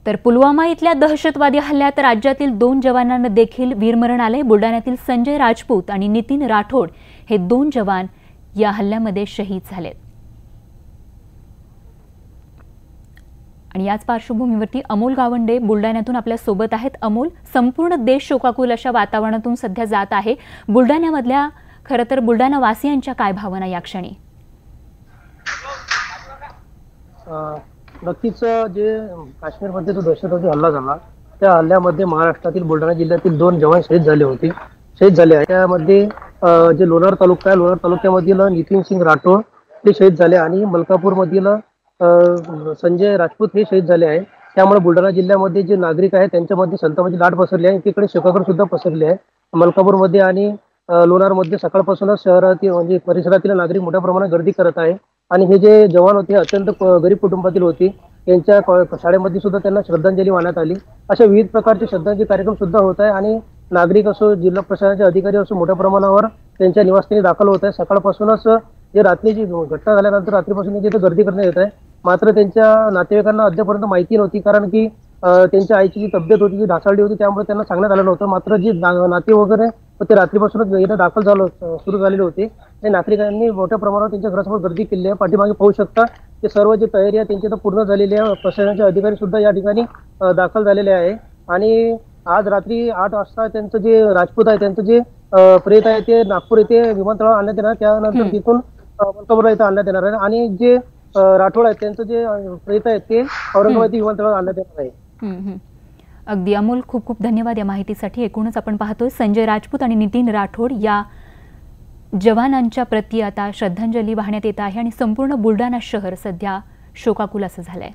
तर पुलवामा इथल्या दहशतवादी हल्ल्यात राज्यातील 2 जवानांना देखील वीरमरण आले। बुलढाण्यातील संजय राजपूत आणि नितीन राठोड हे 2 जवान या हल्ल्यामध्ये शहीद झाले। आणि याच पार्श्वभूमीवरती अमोल गावंडे बुलढाण्यातून आपल्या सोबत आहेत। अमोल, संपूर्ण देश शोकाकुल अशा वातावरणातून सध्या जात आहे। बुलढाण्यामधल्या खरं तर बुलढाणा वासियांच्या काय भावना या क्षणी? नक्कीच जे काश्मीरमध्ये जो दहशतवादी हल्ला झाला त्या हल्ल्यामध्ये महाराष्ट्रातील बुलढाणा जिल्ह्यातील 2 जवान शहीद झाले आहे। त्यामध्ये जे लोणार तालुका आहे, लोणार तालुक्यामधील नितीन सिंग राठोड हे शहीद झाले आणि मलकापूर मधील संजय राजपूत हे शहीद झाले आहे। त्यामुळे बुलढाणा जिल्ह्यामध्ये जे नागरिक आहेत त्यांच्यामध्ये संतापाची लाट पसरली आहे। एकीकडे शोकाकुळ सुद्धा पसरले आहे। मलकापूरमध्ये आणि लोणारमध्ये सकाळपासूनच शहरातील म्हणजे परिसरातील नागरिक मोठ्या प्रमाणात गर्दी करत आहे। आणि हे जे जवान होते अत्यंत गरीब कुटुंबातील होते। त्यांच्या शाळेमध्ये सुद्धा त्यांना श्रद्धांजली वाहण्यात आली। अशा विविध प्रकारचे श्रद्धांजली कार्यक्रम सुद्धा होत आहे आणि नागरिक असो, जिल्हा प्रशासनाचे अधिकारी असो मोठ्या प्रमाणावर त्यांच्या निवासस्थानी दाखल होत आहे। सकाळपासूनच जे रात्रीची घटना झाल्यानंतर रात्रीपासून तिथे गर्दी करण्यात येत आहे। मात्र त्यांच्या नातेवाईकांना अद्यापर्यंत माहिती नव्हती, कारण की त्यांच्या आईची जी तब्येत होती ती ढासळली होती, त्यामुळे त्यांना सांगण्यात आलं नव्हतं। मात्र जे नाते वगैरे ते रात्रीपासूनच इथं दाखल सुरू झालेले होते। ते नागरिकांनी मोठ्या प्रमाणावर त्यांच्या घरासमोर गर्दी केली आहे। पाठीमागे पाहू शकता ते सर्व जे तयारी आहे त्यांची तर पूर्ण झालेली आहे। प्रशासनाचे अधिकारी सुद्धा या ठिकाणी दाखल झालेले आहे। आणि आज रात्री 8 वाजता त्यांचं जे राजपूत आहे त्यांचं जे प्रेत आहे ते नागपूर येथे विमानतळावर आणण्यात येणार। त्यानंतर तिथून मलकापूर येथे आणण्यात येणार आहे आणि जे राठोड आहेत त्यांचं जे प्रेत आहे ते औरंगाबाद विमानतळावर आणण्यात येणार आहे। अगदी अमोल, खूप खूप धन्यवाद या माहितीसाठी। एकूणच आपण पाहतोय संजय राजपूत आणि नितीन राठोड या जवानांच्या प्रती आता श्रद्धांजली वाहण्यात येत आहे आणि संपूर्ण बुलढाणा शहर सध्या शोकाकुल असं झालंय।